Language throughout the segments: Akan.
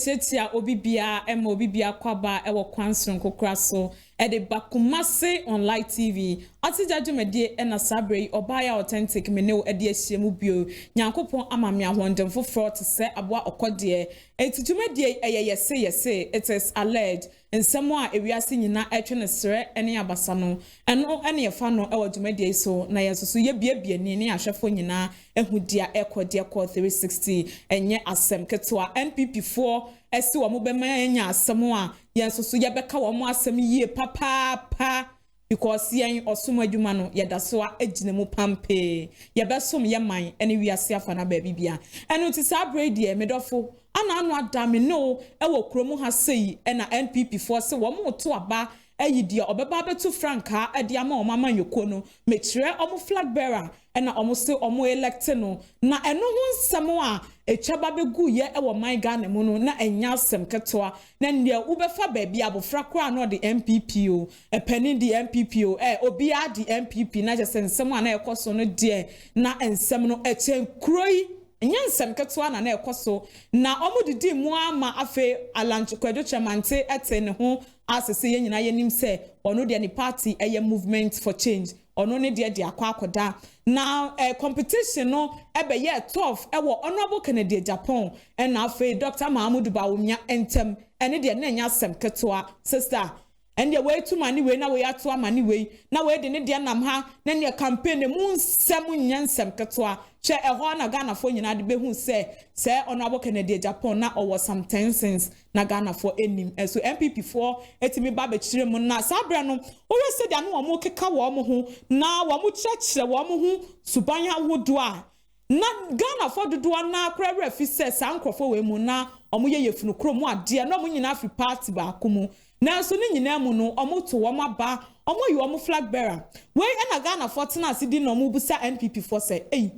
Yetia Obibia Emo Obibia Kwaba Ewo Kwanson Kokraso Ede Kumasi on Light TV Ati Jajumedie Ena Sabre Obaya Authentic Meneo Edi Esiemu Bio Nyankopon Amamia Wondem for fraud to say Abwa Okodie Etijumedie Yese it is alleged and someone ewiase nyina etwe sere ene abasano eno ene yefa no ewo dwumedie so na yesoso ye biebie ni ahwefo nyina ehudia ekode 360 enye asem ketwa NPP4 esi wo mo bema enya asem a yesoso ye beka wo mo asem yie papa because yen osum adwuma no yedaso a agine mu pampe ye besom ye man ene wiase afa na ba bibia eno ti sa brady medofo ana adame no ewo kromu ha sei na NPP4 se wo mo to aba ayidia obeba betu franka ade ama omama yoko no mekire omo flag bearer na omo se omo elect no na eno ho nsem a echaba begu ye ewo man Ghana mu no na enya asem ketoa na ndia ubefa baabi abofra kra no de MPPO epeni di MPPO obi a di MPP na jese nsem a na ekoso no de na ensem no echen kroi Nyansem ketwa na ekoso na omudidi mu ama afe alancho kwedo chamante ete ne ho asese ye nyina yenim se ono de ni party eye movement for change ono ne de akwakoda na competition no ebe ye 12 ewo honorable Kennedy Japan na afe Dr. Mahamudu Bawumia entem ene de na nyasem ketwa sister and the way to money way na we ato money way na we de ne de nam ha na ne campaign mu nsem nyansem ketwa che eho na Ghana fo nyina de behu se honorable Kennedy Japan na owo some 10 cents na Ghana for enim so MPP4 etimi ba be chire mu na sabra no wo se dia no wo mo keka wo mo ho na wo mo chire wo mo ho subanya wodo a na Ghana for dodo na kra fi se sankrofo we mu na omo ye yefunu krom ade na omo nyina fi party ba akumu na so ni nyina mu no omoto wo maba omo yi omo flag bearer we na Ghana for tena asidi no omo busa NPP4 say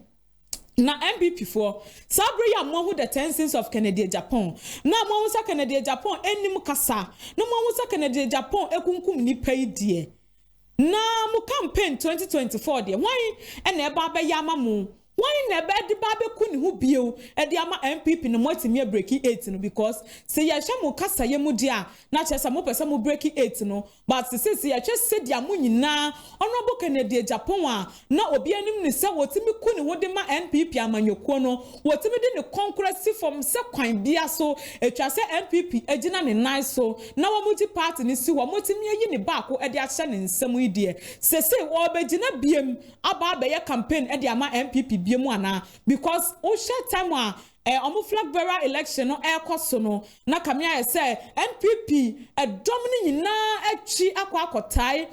na MPP4 sabre ya mo hu the 10 cents of Kennedy Japan na mo hu sa Kennedy Japan enim kasa na mo hu sa Kennedy Japan ekunkum ni paidie na mo campaign 2024 de why na eba ba ya mamu why never the babe kuni hu bio e de ama MPP no motimi breaking 8 no because say ya hwa mo kasa ye mu dia na chesa mo pesa mo breaking 8 no but say ya chese dia mo nyina honorable Kennedy Japan a na obi anim ni se wotimi kuni hu de ma NPP amanyoko no wotimi de ne concurrency from se kwan bia so etwa se MPP agina ne nice so na wo muti party ni si wo motimi ayi ne baako e de ahye ne nsam yi de se wo begina biem aba be ye campaign e de ama MPP because o share time omo flag bearer election no ekoso no na kamia say NPP domini nyina achi akwakotai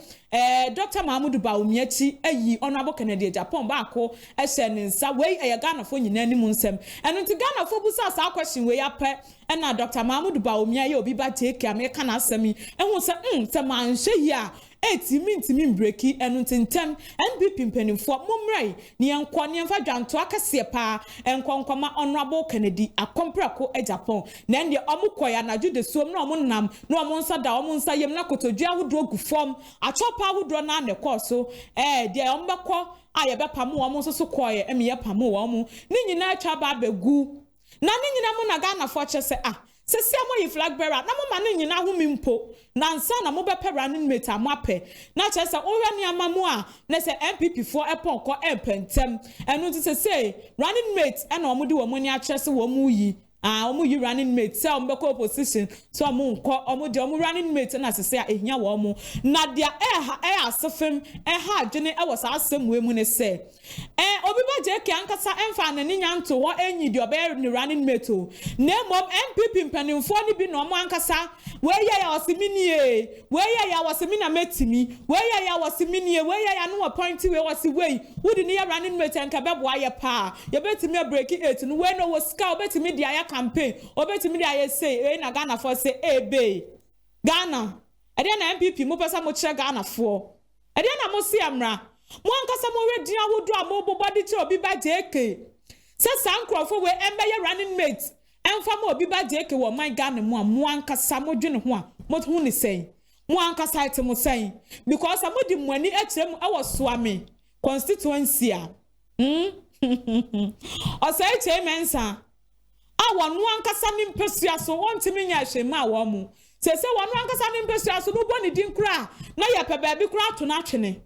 Dr. Mahamudu Bawumia chi ayi honorable Kennedy Japan baako ehye ne nsa we Ghana fo nyina ni mu nsem eno nti Ghana fo busa sa question we yape na Dr. Mahamudu Bawumia ye obi ba take America na asemi ehun se se manhye hi a ntimi breaki enu tintem NPP mpanimfo momrai ne enko ne emfa dwanto akase pa enkonkoma honorable Kennedy akomprako Japan na ndie omukoya na jude suom na omunam na omunsa da omunsa yem na kotodua hodo gufom achopa hodo na ne koso de ombekọ ayebepam wo omunso so koye emiye pam wo mu ni nyina atwa ba begu na ni nyina mu na Ghana fo chese sesi amoyi flag bearer na mama no nyina hu mimpo na nsa na mo bepe running mate amape na chese ohwa ni amamu a na se MPP4 eponko empentem enu ti se running mate na omudi wo mu ni achese wo mu yi omu yi running mate se ombeko opposition so omu nko omu de omu running mate na sese ehia wo mu na dia asefem ha adwene wo sa asem we mu ne se obi ba je ke ankasa emfa na ni nyanto wo enyi de obe ni running mate o na mom MPP mpanimfo ni bi no mo ankasa we ya wasiminie we ya wasimina metimi we ya wasiminie we ya no point we wasi we wudi ni running mate anka bebo aye pa ye betimi breaking 8 no we no wo ska obetimi dia ya campaign obetimi dia ye say na Ghana for say ebe Ghana ede na MPP mo pesa mo kire Ghana for ede na mo si amra mo ankasa mo we dia wodo a mo bobody ti obi ba JK se sankrofo we embe running mate emfa mo obi ba JK wo man Ghana mo ankasa mo dwene ho a mo hu ni sei mo ankasa ite mo sei because mo di mwani akire mu awo soame constituency a o sei che mensa wanu ankasa ni mpesua so wontimi nya hwema wo mu se wanu ankasa ni mpesua so no boni din kura na ye pe baabi kura to na twene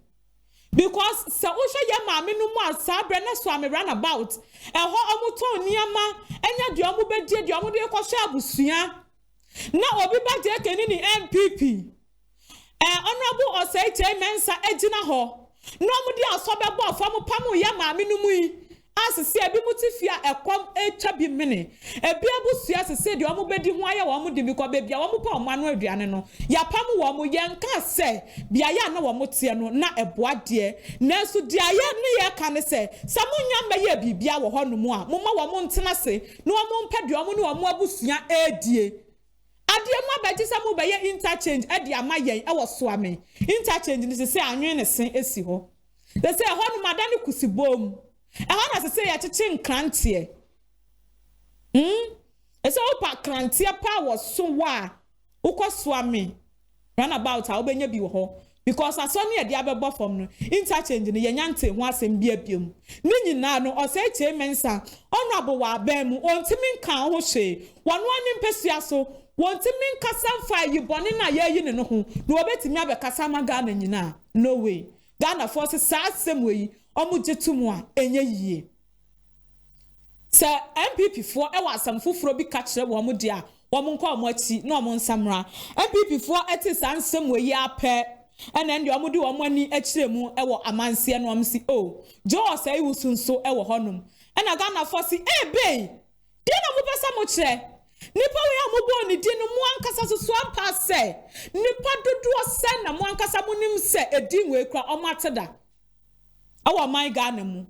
because se wo hwe ye maame no mu asabre na so am run about eho omuto niama enya de omu bedie de omu de kwhwe abusua na obi ba je keni ni MPP honorable Osei Mensa ejina ho no mu de asobebo afam pam ye maame no mu yi asese ebi mutifia ekom etwa bi mene ebi abusua asese de omu bedi ho aye wo mu de biko bebia wo mu pa omo anu aduane no ya pam wo mu yenka se bia ya na wo mu tie no na eboa de na so de aye ne ye ka ne se samunya mba ye bibia wo ho no mu a moma wo mu ntena se na wo mu mpa de omu ne wo mu abusua edie ade ma ba ji samu ba ye interchange ade ama yen e wo so ame interchange ni se anwen ne sen esi ho de se ho no madane kusibom ehana se ya chichi nkrantie ese opa krantie pa wo so wa ukoso ame run about a obenya bi wo ho because asoni e dia bebo fom no interchange ni yanyante ho asem bia biom ni nyina no Osei Mensa honorable wa ba mu ontimi nkan ho hwe wono ani mpesua so wontimi nkasa fa yibone na ye yi ne no ho na obetimi abekasa maga na nyina no way Ghana force sa asem we omu jetumu a enye yie se MPP fo e wa asam foforo bi ka kire wo mu dia wo mu nko omu achi na omu nsamra MPP fo eti sansem we yi ape ene ndi omu di wo mu ani akire mu e wo amanse no omu si o jo Osei wusunso e wo honum ena Ghana force ebe di na mu pesa mu kire nipa we amubo ni di no mu ankasa so ampa se nipa dodo se na mu ankasa mu nim se edi we kra omu ateda awa my Ghana mu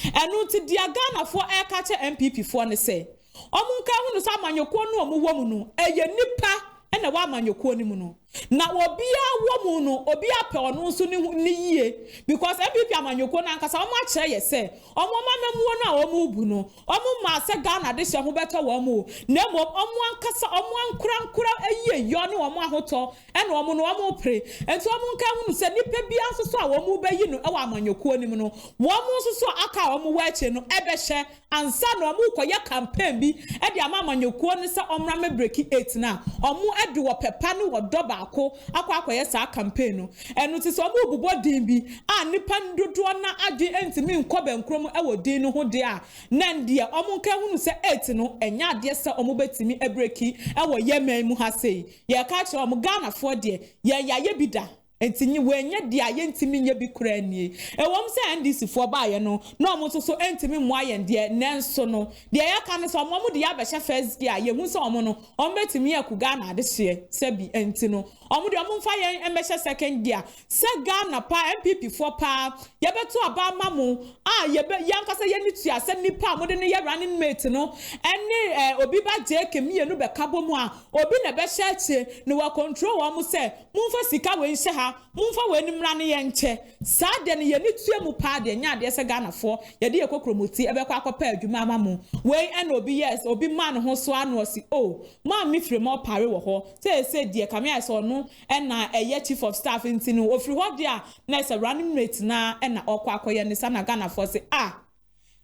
enu ti dia Ghana fo e ka che MPP fo ne se omu nka hu no so amanyoko no omu wo mu no eye nipa ena wa amanyoko ni mu no na obi a wo mu no obi ape ono so ni yie because MPP amanyoko na nkasa omu a kire ye se omu mamamu no a omu bu no omu ma se Ghana de hye ho beto wo mu na mo omu ankasa omu ankura eye yo ne omu ahoto ena omu no omu pre enti omu nka hu no se nipa bia so so a omu bayi no e wa amanyoko ni mu no wo mu so so aka omu wa eche no ebe hye ansa na omu koye campaign bi e de amanyoko ni se omra me break 8 na omu e de wo pepa ne wo doba akwa sa campaign no enu ti so omu bubo din bi a nipa ndodo na ade entimi nkobe nkrom e wo din no ho de a na ndie omu nka hunu se 8 no enya ade se omu betimi ebreki e wo yeman mu ha sei ye ka che omu Ghana fo de ye bida entinyi wenye dia ye ntimi nye bi kura nie ewom se NDC fo ba ye no na omo so entimi mo aye de nenso no de ya ka ne so omo de ya be hye first year ye hu se omo no omo betimi ya ku Ghana de hye se bi enti no omo de omo mfa ye emehye second year se Ghana pa MPP fo pa ye beto aba mamu ye be yankasa ye ni tua se nipa mo de ne ye running mate no ene obi ba je kemi enu be kabo mu a obi na be hye ache ne wa control wa mu se mumfa sika we nhye ha mumfa we nimra ne ye nche sa de ne ye ni tua mu pa de nya de se Ghana fo ye de ye kokromoti e be kwa akopa adwuma amamu we ene obi yes obi man ho so ano si o ma mi fire mo pare wo ho se de kamia so no ena eye chief of staff ntinu ofiri ho de a na se running mate na ena okwa akoye ne sa na Ghana fo se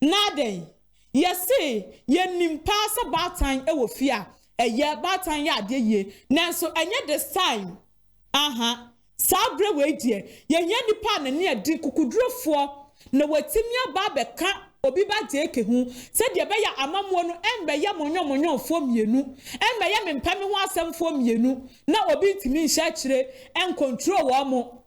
na den yesi ye nimpa se batan e wo fi a eye batan ya de ye nanso enye this time sabre we die ye nipa na ne adi kukudrofo na watimi aba beka obi ba je kehu se de be ya amamuo no embe ya monyomonyo fo mienu embe ya mempame ho asem fo mienu na obi ntimi nhya kire en control wo mo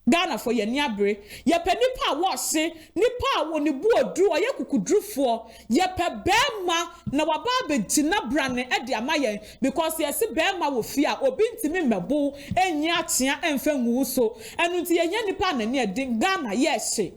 Ghana for ye ni abre ye pe nipa wo hye nipa wo ne bu odu oye kukudrufo ye pe bema na waba begina brane e de amaye because ye se bema wo fi a obi ntimi mebo enyi atia emfa nwu so enu nti ye nipa na ne de Ghana ye hye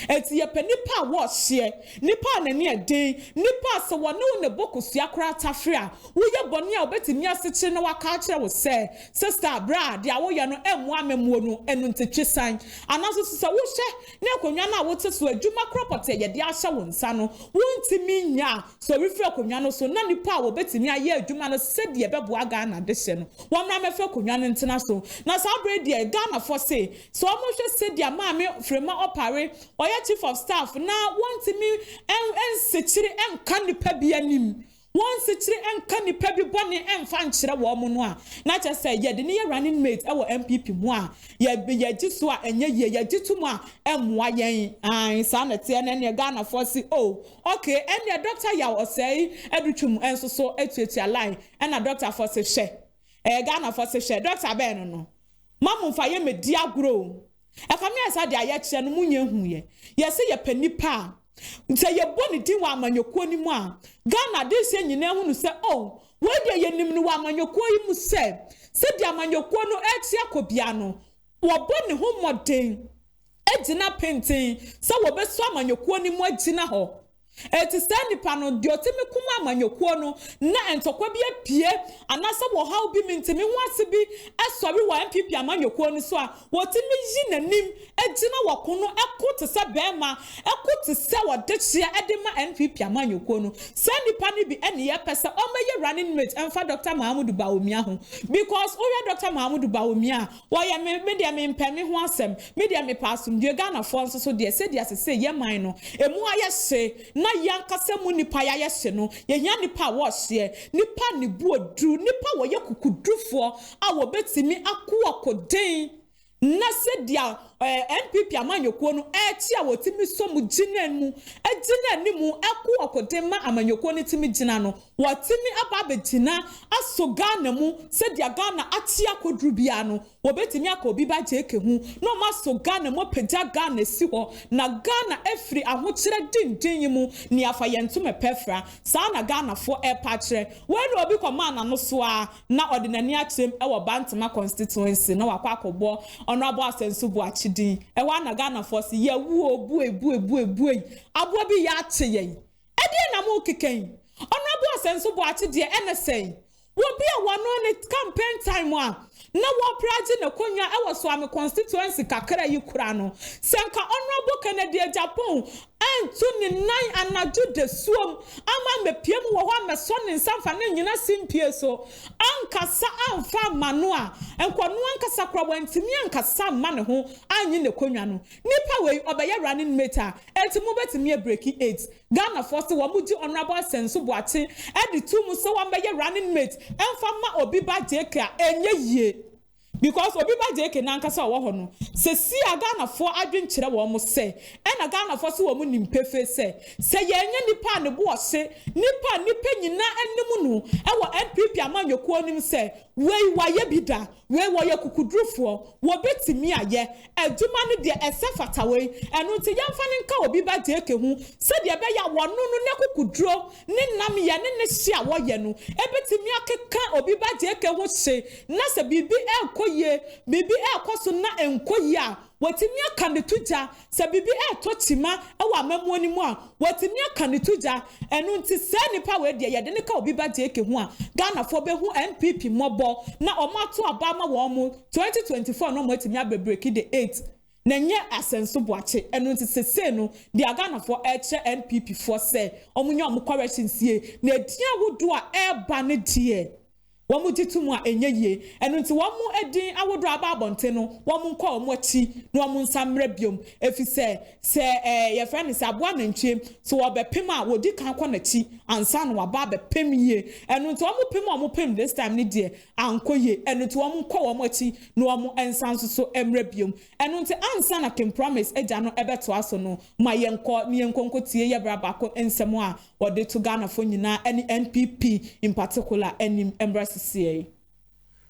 eti ye pe nipa wo hye nipa na ne de nipa se wo ne bokusua kra tafre a wo ye bone a obetimi aseche na waka kire wo se sister bra de awo ye no emu amemuo no enu ntetwesan anaso se wo hye na akonwa na wo teso adwuma property ye de ahye wo nsa no wontimi nya so refi akonwa no so na nipa wo betimi aye adwuma no se de bebo aga na de hye no wo mra mefe akonwa no ntena so na sa bra de Ghana for say so mo hye se de ma me frema opare oya chief of staff na want me en sekire en kan nipa bia nim once tiri enka nipa bi bone emfa nkyere wo mo no a na che say ye de ne running mate e wo MPP mu a ye giso a enye ye gitu mu a emmoa yen an sa na te na ne Ghana for si oh okay and doctor ya o say edutwum enso so etuatua line and a doctor for say hye Ghana for say hye doctor ben no mamu fa ye medi agro e ka me asa de aye kire no munye hu ye se ye panipa nse ye boni din wa amanyoko ni mu a Ghana de se nyina hu no se oh we de ye nim no wa amanyoko yi mu se de amanyoko no eti akobia no wo boni ho moden ejina pentin se wo be so amanyoko ni mu agina ho eti se nipa no de otimi kuma amanyoko no na entokwa bi apie anase wo haw bi mintimi ho ase bi esori wa MPP amanyoko no so a wotimi yi nanim ejina wakono ekote se bema ekote se wodechia edema MPP amanyoko no se nipa ni bi ene ye pese o meye running mate emfa Dr. Mahamudu Bawumia ho because oya Dr. Mahamudu Bawumia wo ye media me mpemi ho asem media me pasum de Ghana for so de se dia se ye man no emu aye se na yankase mu nipa ya yehye no ye nya nipa wo hye nipa ni buodru nipa wo ye kukudrufo a wo betimi akoden na se dia MPP amanyoko no echi a wotimi so mu gina mu ejina ni mu akoden ma amanyoko ni timi gina no wotimi aba begina asoga na mu se dia Ghana ati akodru bia no wo betimi akobi ba jeke hu no ma soga na mo pagya Ghana si ho na Ghana efri ahokyere dindin mu ni afa yentume pefra sa na Ghana fo epatre when obi komana no so a na ordinary akyem e wo Bantama constituency na wakwa akobo honorable asensu buachi din e wa na Ghana for si ye wu obu abo bi ya ache yen e de na mo keken honorable asensu buachi de NSA wo bi a wono ne campaign time a na wo praje na konya e wo so am constituency kakra yi kura no senka honorable Kennedy Japan antu ni nan anaju de suom ama mepiem wo ho ameso ne nsamfa ne nyina simpie so ankasa amfa mano a enkwano ankasa kra wantimi ankasa ma ne ho anyi ne konwa no nipa we obeye running mate entimu betimi breaki 8 Ghana force wo muji honorable senso boache editu mu so wo beye running mate emfa ma obi ba jeka enye yie because obi ba jeke na nkasa wo ho no se si Ghana fo adwenkyere wo mo se e na Ghana fo se wo mo nimpefe se yenye nipa ne bo ose nipa nyina anim no e wo NPP amanyoko anim se wei waye bida wei wo ye kukudrufo wo betimi aye adwuma ne de esefata wei eno nti yamfa ne nka obi ba jeke hu se de be ya wono no ne kukudro ne nam ye ne hia wo ye no e betimi akeka obi ba jeke hu se na se bibi enkoye bibi ekoso na enkoye a watimi aka ne tuja se bibi etotima e wa mamu ani mu a watimi aka ne tuja eno nti se nipa we de ye de ne ka obi ba jeke hu a Ghana fo be hu NPP mobo na omato abama wo mu 2024 no matimi abrebreki de 8 na nye asenso boache eno nti sese no de Ghana fo eche NPP fo se omunye omukwarechi nsie na dia wodo a eba ne die wamu titumu a enye yie eno nti wamu edin awodo aba abonte no wamu nkwa omu achi no wamu nsamre biom efise ye friend se aboa na ntwem so wobepem a wodi kan kwa na chi ansa no waba bepem yie eno nti wamu pem omu pem this time ni de ankoye eno nti wamu nkwa omu achi no wamu ensanso so emre biom eno nti ansa na Kim Promise eja no ebeto aso no ma yenko tie ye bra bako ensemo a wode to Ghana fo nyina any NPP in particular any embrace CA.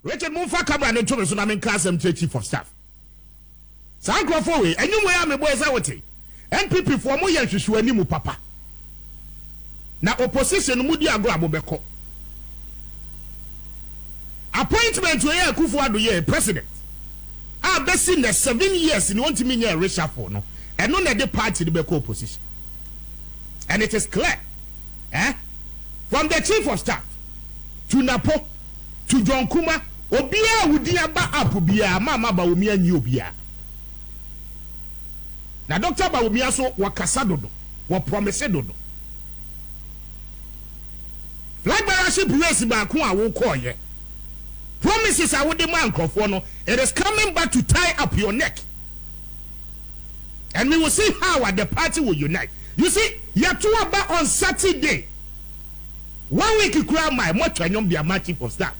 Richard Mumfa Cabra and Thomas Namin Casem Chief of Staff. Sanko for we, and you may have a boys out. NPP for more years to animu papa. Now opposition Mudi Agrabobeko. Appointment to Air Kufuadu ye president. I've been seen the 7 years in 1 million reshuffle no, and none of the party the Beko opposition. And it is clear, from the Chief of Staff to Napo to John Kuma, Obia Udia Ba Apubia, Mama Baumia Nubia. Now, Dr. Baumia so Wakasadodo, what promised Dodo. Flag barraship race Bakua won't call ye. Promises I would demand Crofono, it is coming back to tie up your neck. And we will see how the party will unite. You see, Yatuaba on Saturday. 1 week kura my much anyom be a chief of staff.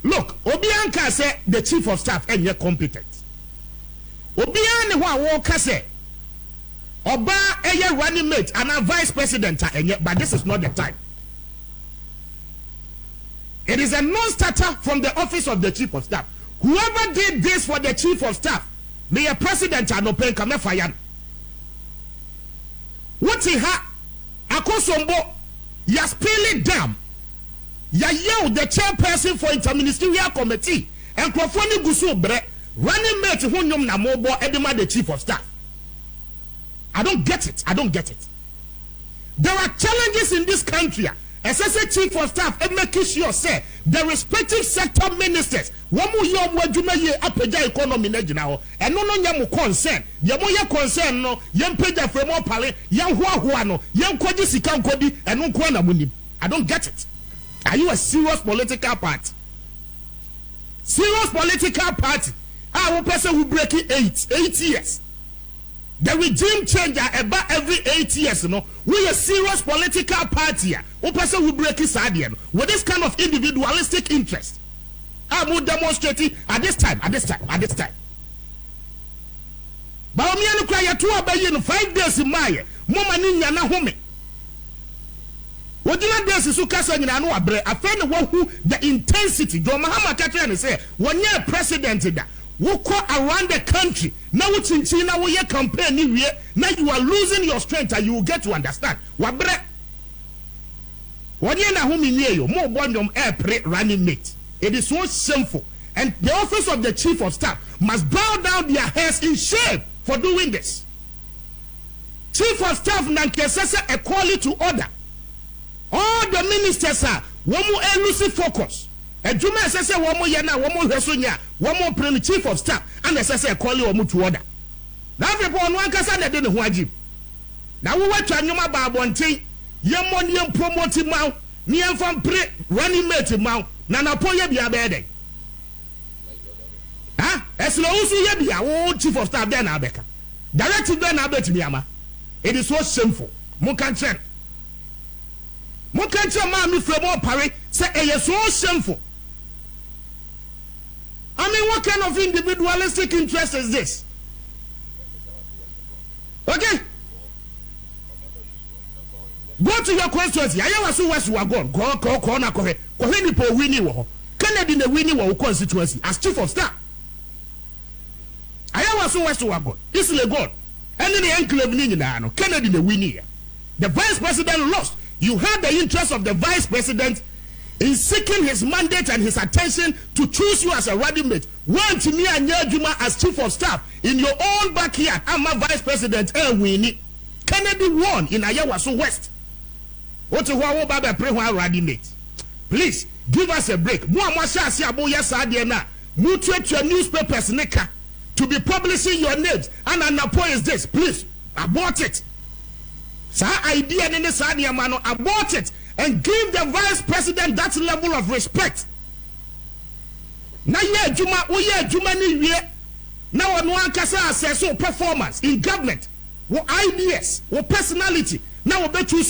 Look, Obianka say the chief of staff and you're competent. Obiane wa woka say Oba eye running mate and a vice president but this is not the time. It is a non-starter from the office of the chief of staff. Whoever did this for the chief of staff, may a president and no pay come fire. What he ha akosombo ya spilling dam. Ya the chairperson for interministerial committee and Krofoni Gusu Bre running mate hunyum na mobo edema the chief of staff. I don't get it. There are challenges in this country. SSA chief of staff and making sure say the respective sector ministers wamu yom wadwuma ye apagya economy na gina ho eno no nyam concern ye mo ye concern no yem pagya fremo pale yem hoahoa no yem kwaji sika nkodi eno nko na munim. I don't get it. Are you a serious political party? Serious political party. One person who break it 8 years. The regime changer about every 8 years, you know. We a serious political party. One person who break his idea with this kind of individualistic interest. I will demonstrate at this time. But I'm here to cry 5 days in Maya. Mama ninya na home. What do you do is Sukasa in Anua Bre? I find the intensity. John Mahama Katrin say 1 year president that. Walk around the country now. It's in China where you campaign now you are losing your strength and you will get to understand. Wabre 1 year na home near you more bondom air running mate. It is so shameful, and the office of the chief of staff must bow down their heads in shame for doing this. Chief of staff nankesesa a call it to order. All the ministers are one more elusive focus. And Juma says, one more yana, one more Hesunya, one more premier chief of staff, and necessary call you to order. Now, upon one casa, they didn't want you. Now, we watch on your mobile one thing, young one young promoting mouth, near from pre running mate mouth, Nana Poya be a bed. Ah, as long as you be our chief of staff, then Abeka. Directed then I bet me, it is so shameful. Mukanchen. Mukanchen, mammy from all Paris, say, it is so shameful. I mean, what kind of individualistic interest is this? Okay? Go to your constituency. I was so west you are gone. Go, na kohe. Kohe ni po wini wo. Kennedy ne wini wo constituency as chief of staff. I was so west you are gone. Isle gone. And then the enclave ni na no. Kennedy ne wini. The vice president lost. You had the interest of the vice president in seeking his mandate and his attention to choose you as a running mate. One to me and Juma as chief of staff in your own backyard. I'm a vice president. Winnie Kennedy won in Ayawaso West. What to what about pray running mate? Please give us a break. Mutuate your newspapers to be publishing your names. And Anapo is this. Please abort it. Sa idea in the Sadia Mano, abort it. And give the vice president that level of respect. Now, yeah, Juma ni ye. Now, one kasa says performance in government, what ideas, what personality. Now, we bet you.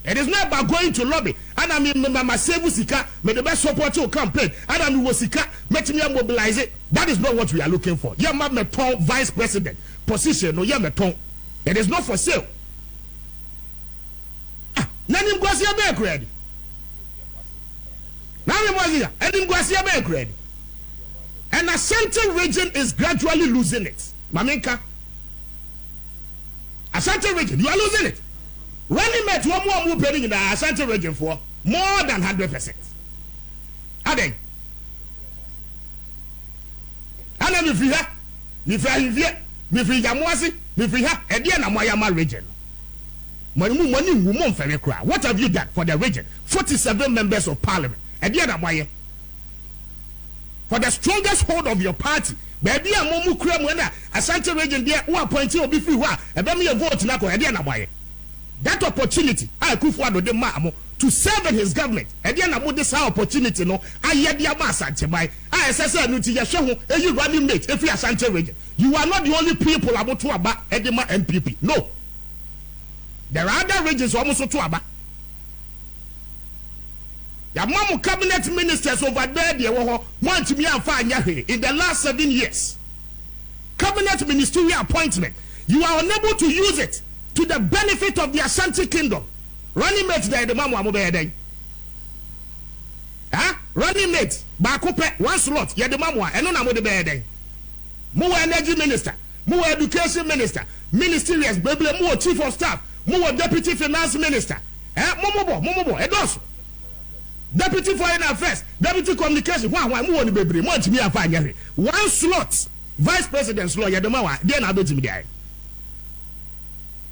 It is not about going to lobby. And I mean, my save sika, may the best support your campaign. And I mean, was sika, make me mobilize it. That is not what we are looking for. Yeah, my vice president position. No, yeah, it is not for sale. Nanim Gwasia Bank ready. Nanim Gwasia Bank ready. And Ashanti region is gradually losing it. Maminka. Ashanti region, you are losing it. Running mate, one more move in the Ashanti region for more than 100%. Are they? And then if you have, if you Yamuasi, if you have, and then Amayama region. What have you done for the region? 47 members of parliament. And yet, for the strongest hold of your party, baby, I'm Momu Kremwena, Ashanti region, there, who appointed be free, and then me a vote now. That opportunity, I could forward the Mamo to serve in his government. And then I this opportunity, no, I had the Amasa, I said, you running mate, if you are Ashanti region. You are not the only people about to about Edema MPP. No. There are other regions almost to Aba. Ya mamu cabinet ministers over there they want me and fire in the last 7 years. Cabinet ministerial appointment. You are unable to use it to the benefit of the Ashanti Kingdom. Running mate there, the mamu amobede. Running mate, bakupe, one slot, ya the mamu, and no namo de bede. More energy minister, more education minister, ministerials, baby, more chief of staff, more deputy finance minister. Momo, edoso. Deputy foreign affairs, deputy communication, one baby, want me a fire. One slot, vice president's lawyer, the mawa, then I bet me there.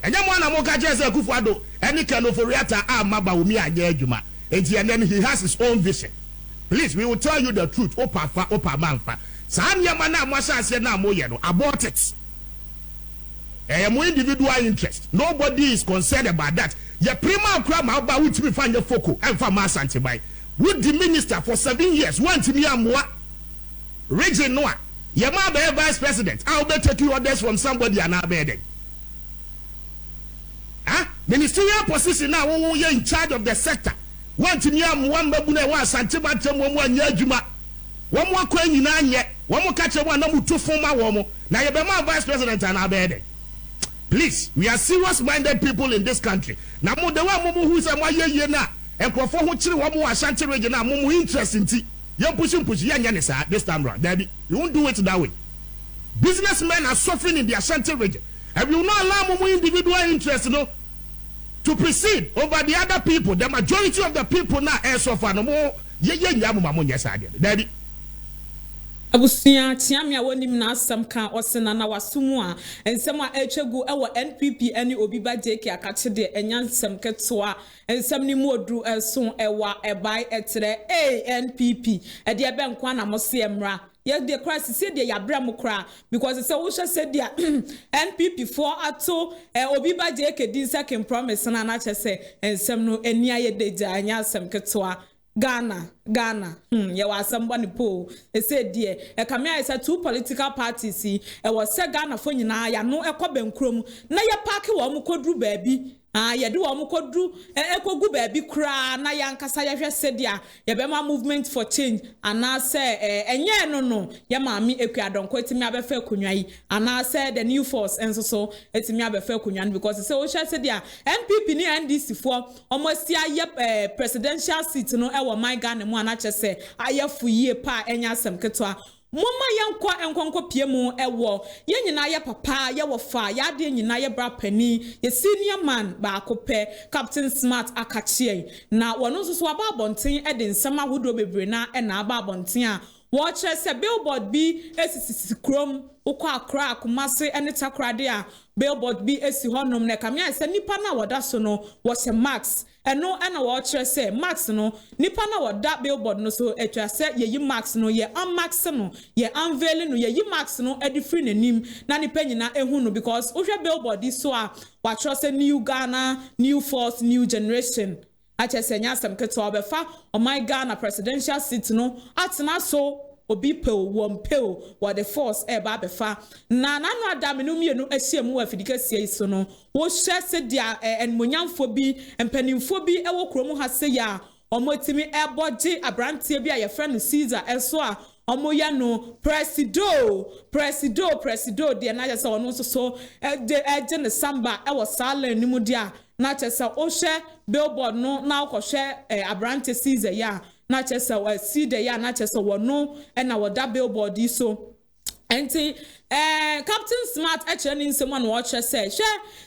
And then one amoka jazz Kufuado, any kind of Oriata, Maba Umi and Yajuma, and then he has his own vision. Please, we will tell you the truth. Opa manfa. Sanya mana mwasa se na moyeno. Abort it. More individual interest. Nobody is concerned about that. Your prima crime about which we find your foco and for mass antibai. With the minister for 7 years, want to be a moi. Region Noah. Your mother vice president. I'll be taking orders from somebody and I'll be there. Ministerial position now, you're in charge of the sector. Want to be a one babune was Santibatum one year juma. One more coin in yet. One more catcher, one number 2 former woman. Now you're my vice president and I'll be there. Please, we are serious-minded people in this country. Now, the one who is a year now, and for which you want more Ashanti region, I'm more interested in. You're pushing this time around. Daddy, you won't do it that way. Businessmen are suffering in the Ashanti region. And you will not allow more individual interest, to proceed over the other people. The majority of the people now are suffering. No more. Daddy. Abusia tiamia wonim na asam ka osena na wasumu a ensem a etwegu ewo NPP ani obi ba JK akache de enyansem ketoa ensem ni mu odru eso ewa ebai etre NPP e de be nkwa na mose emra ye de Christ say de ya bra mu kra because say wo hye de NPP for ato obi ba JK din second promise na na che say ensem no eni aye de ja enyansem ketoa Ghana, ye was somebody po. They said, dear, a camera is 2 political parties. See, was said Ghana for you now. Ya no a cobben crum. Na ya parky one could do baby. Ya do one could do echo good baby cry. Na yanka saya said, ya bema movement for change. And I say, and yeah, no, ya mammy, I don't quit me abe fair kunyai. And I said, the new force, and so it's me abe fair kunyan because it's so said, yeah, MPP near NDC for almost ya presidential seat no ewa my Ghana mo anache say aye fu ye pa enya sem ketwa moma yankwa enkonko piemu ewo ye nyina ye papa ye wo fa ya de nyina ye bra pani ye senior man ba akopɛ Captain Smart akachie na wono so aba abonten e de nsama hodo bebre na e na aba abonten a wo kire se billboard bi esisi krom ukwa akra Kumasi ene takrade a billboard bi esi honom na kamia se nipa na woda so no wo se max eno ena wo kire se max no nipa na woda billboard no so etwa se yeyi max no ye max no ye unveil no yeyi max no edi free nanim na nipa nyina ehu no because wohwe billboard so a wa kire se new Ghana new force new generation ache se nya sam keto obefa o my Ghana presidential seat no atena so obi pew won pew what the force e ba befa na nanu adam no mienu ahyiam wa fidikasie so no wo hye se dia enmonyamfo bi empanimfo bi e wo krom ha se ya omotimi e boje abrantie bi a ye friend Caesar eso a omoya no presido de na just ono so de ne samba e wo sala nimu dia na chesa o hye billboard no na okohye abrantie Caesar ya na chesa wa see the ya na chesa wono na woda billboard so enti Captain Smart actually someone watch say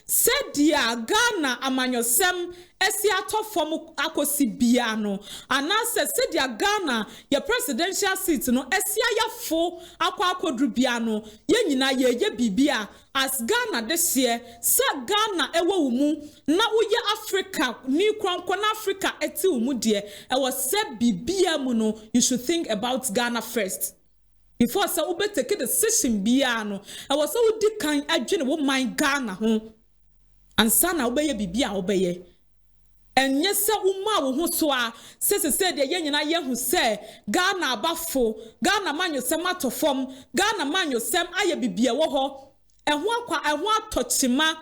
said dia Ghana amanyosem esi atofom akosi bia no anase said dia Ghana your presidential seat no esi ayafo akodru bia no ye nyina ye bibia as Ghana this year sa Ghana ewo mu na uye Africa ni kronko na Africa eti umu de e was said bibia mu no you should think about Ghana first before say we take a decision bia no e was so di kan adwene wo man Ghana ho ansa na obeye bibia obeye enye se uma wo ho so a se de ye nyina ye hu se Ghana abafo Ghana manyosem atofom Ghana manyosem aye bibia wo ho eho akwa eho atochima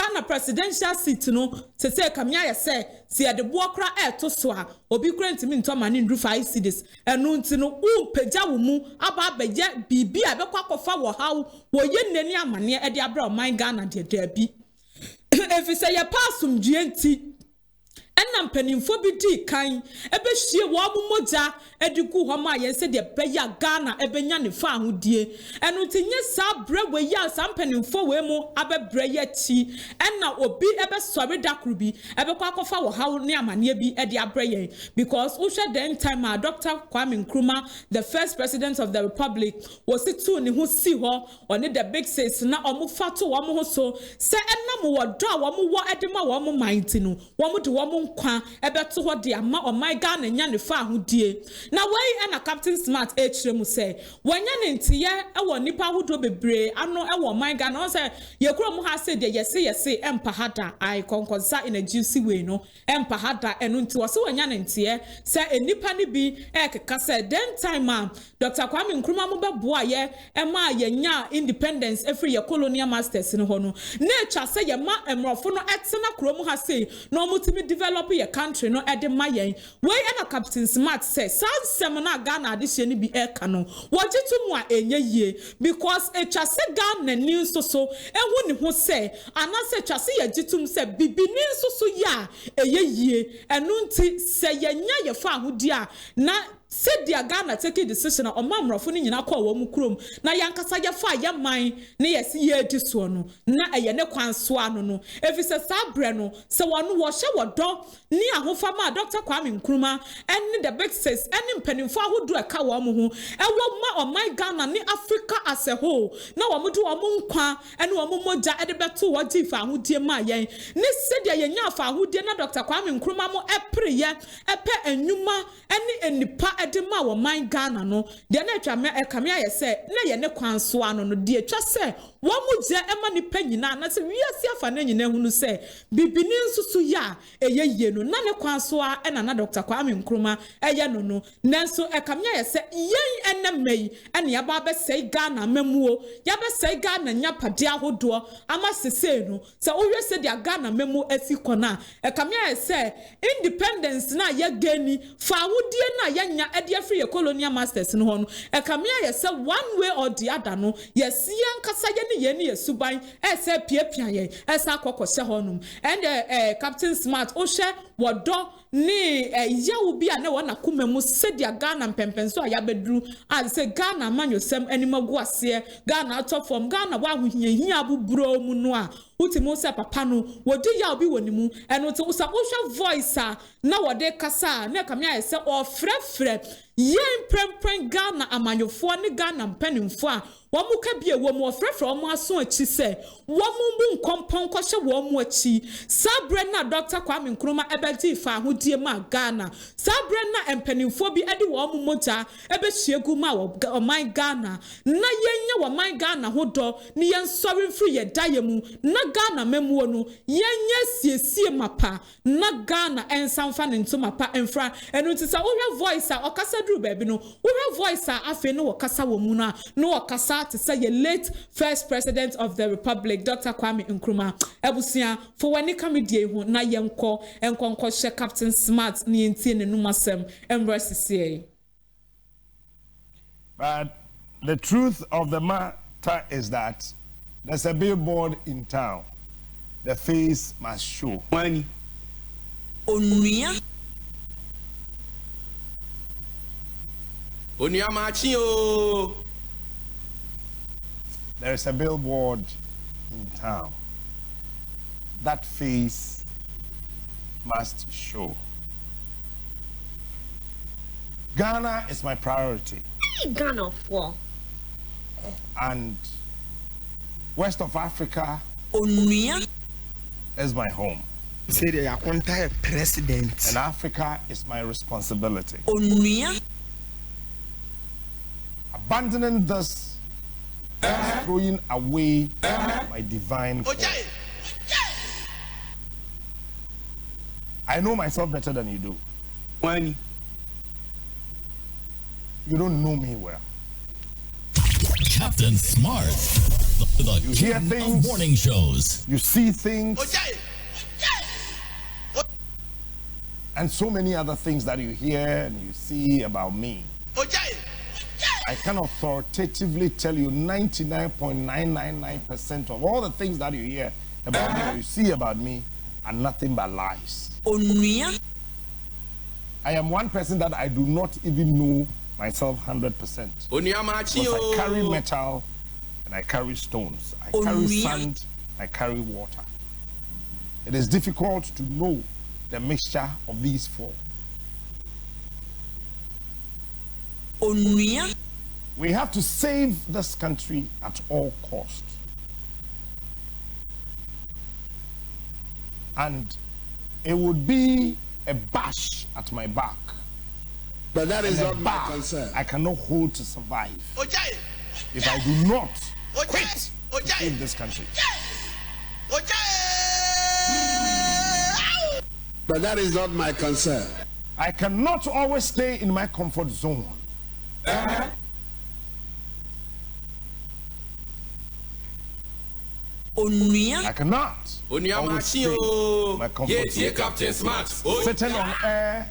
Ghana presidential seat no se kamia ye se se de bo kra to so a obi kra ntimi ntoma ne ndru 5 cedis enu nti no peja wo mu aba abeje bibi a bekwa kofa wo hawo wo ye nani amane e de abra o man Ghana de dabi efi se ye passum due enam penimfo bi di kan ebe hie wo momoja edigu ho ma ye se de beya Ghana ebenya ne fa ahodie enu tinye sa bre we ya sa penimfo we mu abebre ye chi ena obi ebe sori dakru bi ebe kwa kofa wo hawo ne amane bi e de abre ye because usha den time Dr. Kwame Nkrumah, the first president of the republic, was it to ni ho si ho on the big says na omo fato wo mo ho so se enam wo do a wo mo wo edema wo mo mind no wo mo de wo mo kwa ebeto ho de ama o my Ghana nya ne fa ahodie na wey na Captain Smart echire mu say wonya ne ntiye e wo nipa hodo bebre ano e wo my Ghana o say ye kuro mu ha say de yese empa hada I konkonsa in a juicy way no empa hada enu nti wo se wonya ne ntiye say enipa ne bi keka say den time Dr. Kwame Nkrumah mo beboa ye e ma ye nya independence every ye colonial masters no ho no na twa say ye ma emrofo no etena kuro mu ha say no mutimi develop your country no ede mayen we na Captain Smart say sansem na Ghana adehye ni bi eka no wogitu mu a enye yie because etwa se Ghana ni so ehu ni ho say anase twa se yagitum say bibini so ya eye yie enu nti se yenya ye fa ahodi a na said the Ghana take a decision on Mamrofo ni nyina kwa wo mu krom na yankasa ye fa ye man na ye si ye di so no na eye ne kwanso ano no efi se sabre no se wonu wo hye wodo ni ahofa ma Dr. Kwame Nkrumah and the big says any mpanimfo ahodo aka wo mu ho e wo ma o my Ghana ni Africa as a whole na wo mu do wo mu nkwa ene wo mu moja e de beto wo di fa ahodie ma yen ni said ye nya fa ahodie na Dr. Kwame Nkrumah mo epre ye epe enwuma ene enipa edema wo man Ghana no de na atwa me ekame aye se na ye ne kwanso ano no de atwa se wo mu je ema ni panyina na se wiase afa na nyina hunu se bibini nsusu ya eye ye no na ne kwanso a ena na Dr. Kwame Nkrumah eye no no nanso ekame aye se yen enemei ene ya ba be sei Ghana memuo ya be sei Ghana nya pade ahodo ama sese no se wo hwe se de Ghana memu asikona ekame aye se independence na ye gani fa awudie na ya nya ede free colonial masters no hono e kamia ye say one way or the other no yes yankasa ye ne ye ne suban e say piapia ye e say akokose honum and Captain Smart o hwe wodo ni yawo bi a na wona komemu sedia Ghana mpempenso a ya bedru a say Ghana manyosem animagu ase Ghana top form Ghana wa hohia abuburo mu no a utimo se papa no wodi ya obi wonimu eno to usa ohwa voice a na wode kasa na kamia ye se o frefre yen prempren Ghana amanyofo ne Ghana mpanimfo a womu ka bie wo mu frefre omo aso achi se womu bu nkompon ko hye wo mu achi sabre na Dr. Kwame Nkrumah ebedi fa ahodie ma Ghana sabre na mpanimfo bi ede wo mu moja ebe hiegu ma wo man Ghana na yenye wo man Ghana hodo ni yen sori free ye dayemu na Ghana memuo no yenye siesie mapa na Ghana ensamfa ne ntoma enfra enu tisa wo voice a okasa dru baby no wo voice a afi no okasa wo mu na no okasa to say your late first president of the republic Dr. Kwame Nkrumah ebusia for when come die ho na yenko she Captain Smart ni ntie ne numasem embrace. But the truth of the matter is that there's a billboard in town. The face must show. Onua. Onua machi o. There is a billboard in town. That face must show. Ghana is my priority. Ghana for. And West of Africa Onua is my home. Say they are president. And Africa is my responsibility. Onua. Abandoning this, throwing away my divine call. I know myself better than you do. When you don't know me well. Captain Smart. You hear things. Morning shows. You see things. And so many other things that you hear and you see about me. I can authoritatively tell you 99.999% of all the things that you hear about me or you see about me are nothing but lies. Onua. I am one person that I do not even know myself 100%. Because I carry metal and I carry stones. I carry sand, I carry water. It is difficult to know the mixture of these four. Onua. We have to save this country at all costs. And it would be a bash at my back. But that is and not my concern. I cannot hold to survive if I do not quit to save this country. But that is not my concern. I cannot always stay in my comfort zone. Onua. I cannot always stay in my comfort zone. Captain Smart. Sitting on air,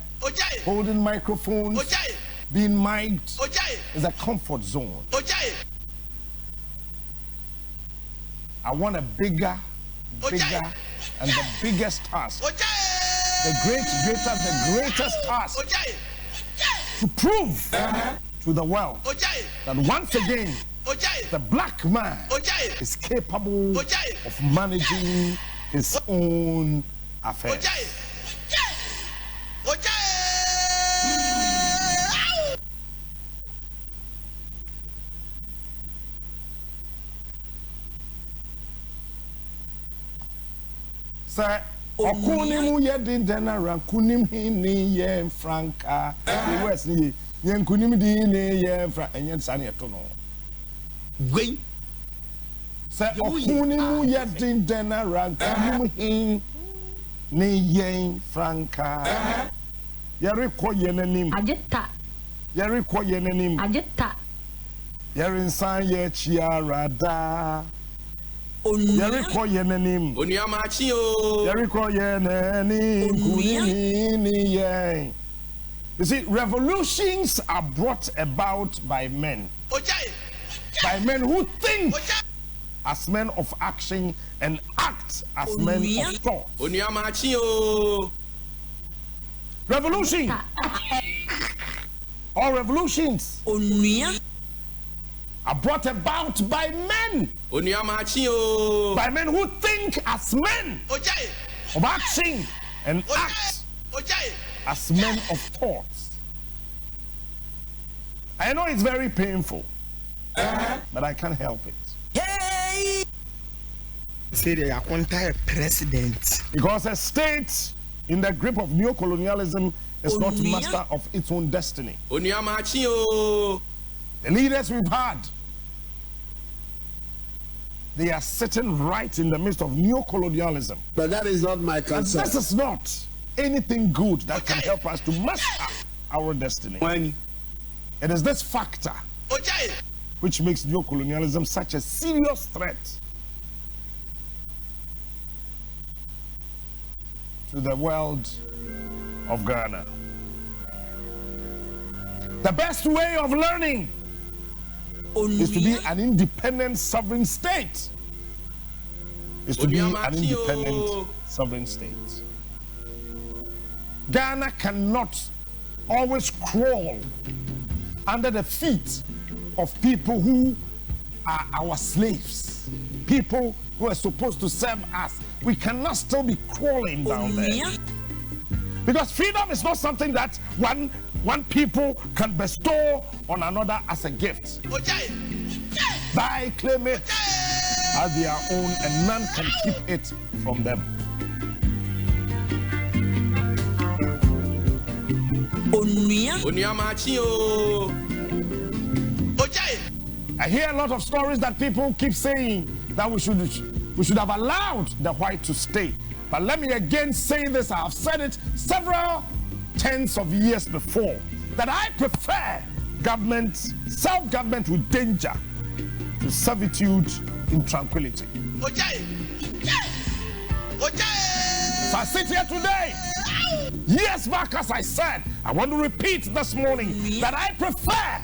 holding microphones, being mic'd is a comfort zone. I want a bigger and the biggest task. The greatest task to prove to the world that once again the black man is capable of managing his own affairs. Sir, Okunimu yedin denara kunim hini ye franka. The West ni yen kunim di ni ye franka. Enyen sani etono. Wait. Sir, Okunimu yedin denara kunim hini ye franka. Yeri ko yenenim. Ajeta. Yeri ko yenenim. Ajeta. Yeri nsan ye chiarada. Yeri ko yenenim. Yeri ko yenenim. Kunini ye. You see, revolutions are brought about by men. By men who think as men of action and act as men of thought. Revolution. All revolutions are brought about by men. By men who think as men of action and act as men of thoughts. I know it's very painful, but I can't help it. Say they are entire president. Because a state in the grip of neocolonialism is not master of its own destiny. The leaders we've had, they are sitting right in the midst of neocolonialism. But that is not my concern. And this is not anything good that can help us to master our destiny. It is this factor which makes neocolonialism such a serious threat to the world of Ghana. The best way of learning is to be an independent sovereign state. Ghana cannot always crawl under the feet of people who are our slaves, people who are supposed to serve us. We cannot still be crawling down there. Because freedom is not something that one people can bestow on another as a gift. They claim it as their own and none can keep it from them. I hear a lot of stories that people keep saying that we should have allowed the white to stay. But let me again say this, I have said it several tens of years before, that I prefer government, self-government with danger to servitude in tranquility. So I sit here today. Years back, as I said, I want to repeat this morning that I prefer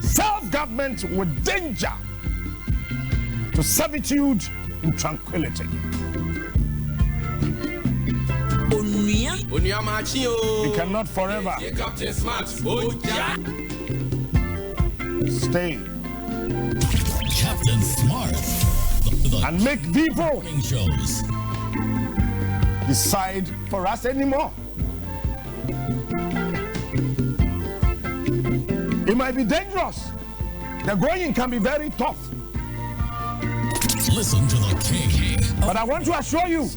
self-government with danger to servitude in tranquility. We cannot forever stay Captain Smart and make people shows. decide for us anymore. It might be dangerous. The going can be very tough. Listen to the king. But I want to assure you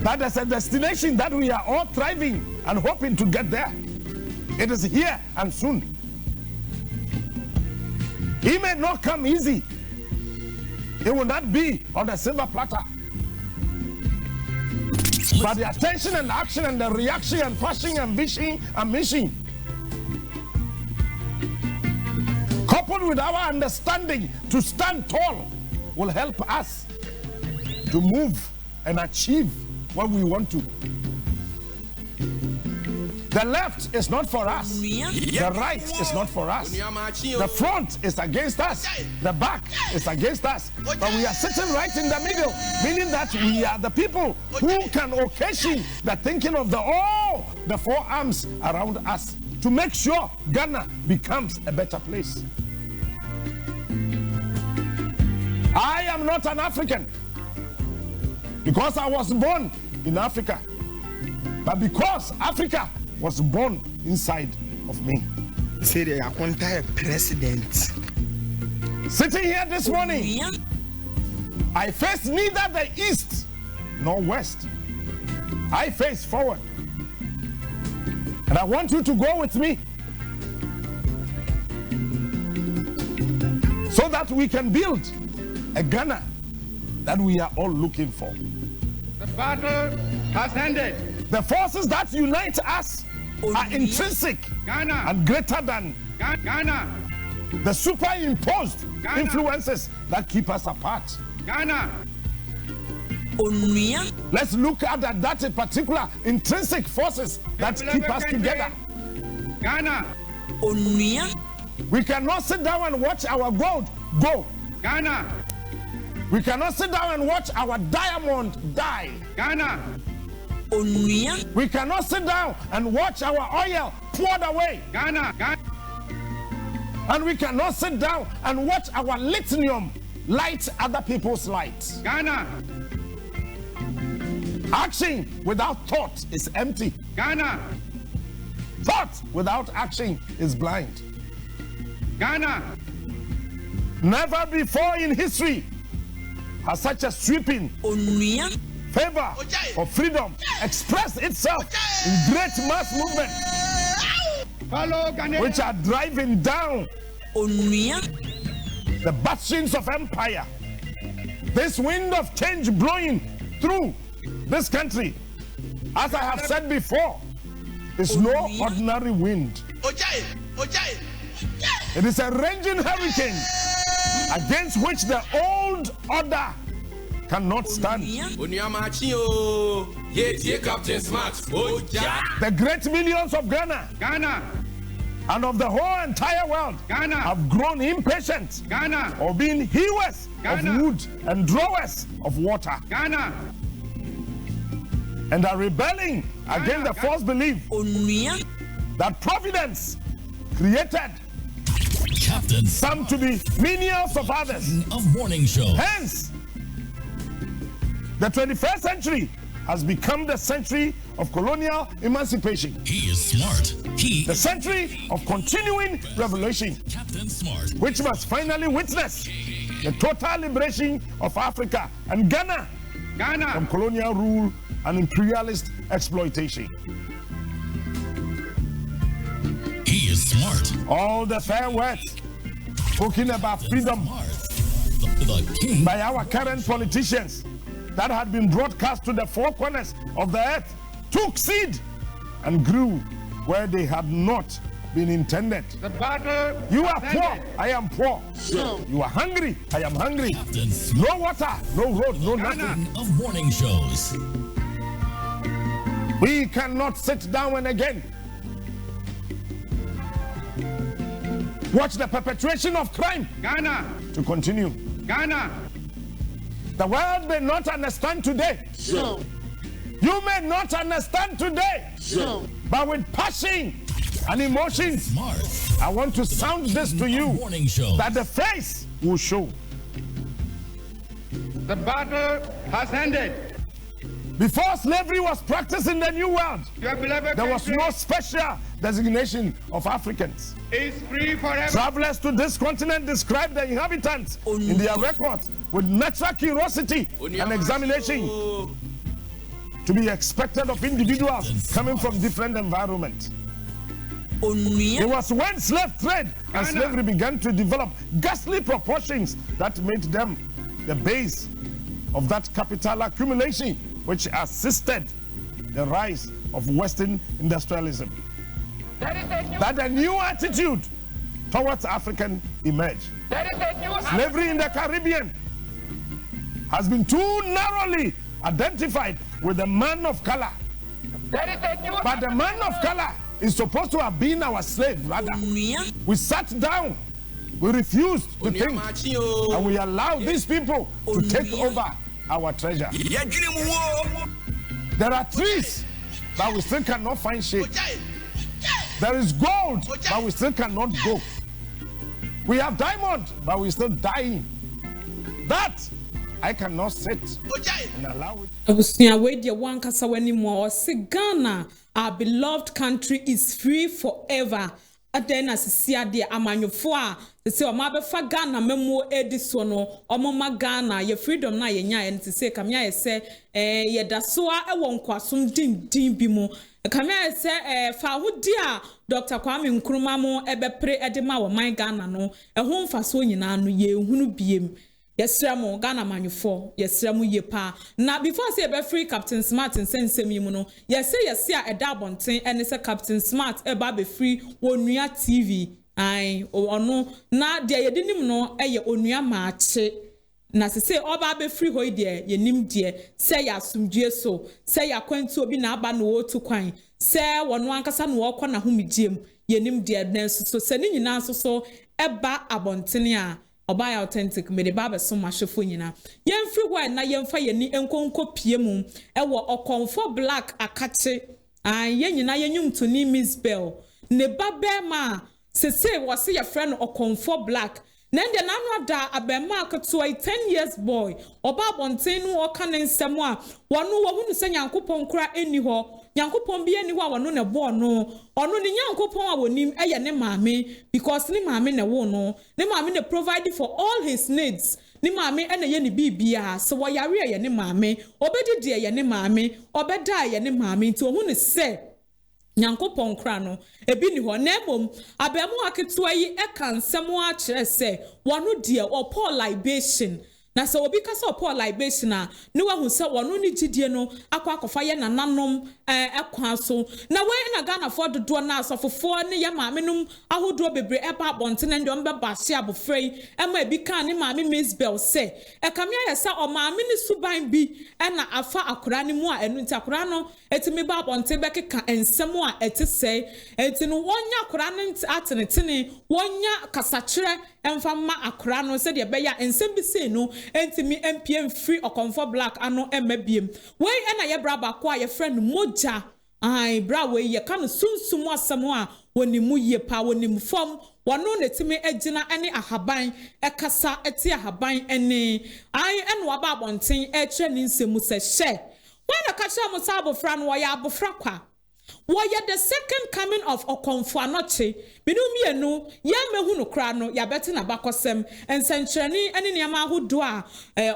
that there's a destination that we are all thriving and hoping to get there. It is here and soon. It may not come easy. It will not be on the silver platter. But the attention and action and the reaction and pushing and wishing and mission, coupled with our understanding to stand tall, will help us to move and achieve what we want to. The left is not for us. The right is not for us. The front is against us. The back is against us. But we are sitting right in the middle, meaning that we are the people who can occasion the thinking of the four arms around us to make sure Ghana becomes a better place. I am not an African because I was born in Africa, but because Africa was born inside of me. Say the entire president. Sitting here this morning, I face neither the east nor west. I face forward. And I want you to go with me so that we can build a Ghana that we are all looking for. The battle has ended. The forces that unite us are intrinsic and greater than Ghana. the superimposed influences that keep us apart. Ghana. Let's look at that particular intrinsic forces that keep us together. Ghana. We cannot sit down and watch our gold go. Ghana. We cannot sit down and watch our diamond die. Ghana. We cannot sit down and watch our oil poured away. Ghana. And we cannot sit down and watch our lithium light other people's lights. Ghana. Action without thought is empty. Ghana. Thought without action is blind. Ghana. Never before in history has such a sweeping favor for freedom expressed itself in great mass movements which are driving down the bastions of empire. This wind of change blowing through this country, as I have said before, is no ordinary wind. It is a raging hurricane against which the old order cannot stand. The great millions of Ghana and of the whole entire world have grown impatient of being hewers of wood and drawers of water, and are rebelling against the false belief that Providence created Captain some to be menials of others. of morning show. Hence, the 21st century has become the century of colonial emancipation. He is smart. He The century of continuing revelation, Captain Smart. which must finally witness the total liberation of Africa and Ghana from colonial rule and imperialist exploitation. He is smart. All the fair words spoken about freedom Smart. The king. by our current politicians that had been broadcast to the four corners of the earth took seed and grew where they had not been intended. The battle You are has poor, ended. I am poor. You are hungry, I am hungry. Captain Smart No water, no road, no nothing. of morning shows. We cannot sit down and again watch the perpetration of crime Ghana, to continue. Ghana, The world may not understand today. You may not understand today. But with passion and emotions, Smart I want to sound this to you morning show. that the face will show. the battle has ended. Before slavery was practiced in the New World, Your beloved there was country no special designation of Africans. is free forever. Travelers to this continent describe the inhabitants in their records with natural curiosity and examination to be expected of individuals coming from different environments. It was when slave trade and slavery began to develop ghastly proportions that made them the base of that capital accumulation, which assisted the rise of Western industrialism. That a new attitude towards African emerged. Slavery in the Caribbean has been too narrowly identified with the man of color. But the man of color is supposed to have been our slave, rather. We sat down, we refused to think, and we allowed these people to take over our treasure. There are trees, but we still cannot find shade. There is gold, but we still cannot go. We have diamond, but we still dying. That I cannot sit and allow it. Abusua we dia wan kasa wani mo se Ghana, our beloved country, is free forever. Adena sisia de amanyofo a se o ma befa Ghana memo edi so no omoma Ghana ye freedom na ye nya ye se kamia ye se ye daso a e won kwasom din bi mu kamia ye se fa hodi a Dr. Kwame Nkrumah mo ebepre edema wo man Ghana no ho mfaso nyina no ye hunu biem. Yesra mo Ghana manyufo yesra mo yepa na before say be free Captain Smart nsensem yi mu no yese a eda bonten ene se Captain Smart e ba be free Onua TV ai ono na de yedinim no eye Onua maache na se oba be free hoi de yenim de se ya asumdue so se ya kwantu obi na aba no wotu kwan se wono ankasa no wokọ na homidiem yenim de nenso so se ni nyina so eba abontene a Obaya authentic me de baba so mahwefo nyina yemfri ho na yemfa yeni enkonko pie mu ewo KOMFO black akache ye nyina yenyum to ni MZBEL ne babe ma sese wo se ye friend KOMFO black na nde nanu ada abema akato 10 years boy oba bonten no oka ne nsem a wono wo hunu se Nyankopon kura eni ho Nyankopon bi eni ho a wono ne bo no ono ne Nyankopon a wonim eye ne maame because ne maame ne wo no ne maame ne provide for all his needs ne maame ene ye ne bibia so wo yare ye ne maame obedi ye ne maame obeda ye ne maame nti ohunu se Nyankopon kra no ebi ni ho na emom abemu aketo yi eka nsem a kire se wono de o pour libation na se obi kasa pour libation a ne wahu se wono ni gidie no akwa ye nananom ekwa so na we na Ghana for dodo na asofofo ne ye maame num ahodo bebre eba bontene ndom be baase abofrei ema ebi kan ne maame MZBEL se ekamia ye sa o maame ni suban bi na afa akora ne mu a enu nti akora no etimi ba bonte be keka ensem a etise enti no wonya akora ne atenetene wonya kasakire emfa ma akora no se de be ya ensem bi se no entimi MPM free KOMFO black ano emabiem we na ye braba ko a ye friend moja ai bra we ye kan sunsum asem a wonimu ye pa wonimu fom wono netimi agina ene ahaban ekasa eti ahaban ene ai eno aba abonten e kire ni nsemu se hye when ka kire mo sa abofra no ya abofra kwa the second coming of KOMFO ANOKYE binum yenu ya mehu no kra no ya beti na bakosem ensenkyereni ene niam ahodo a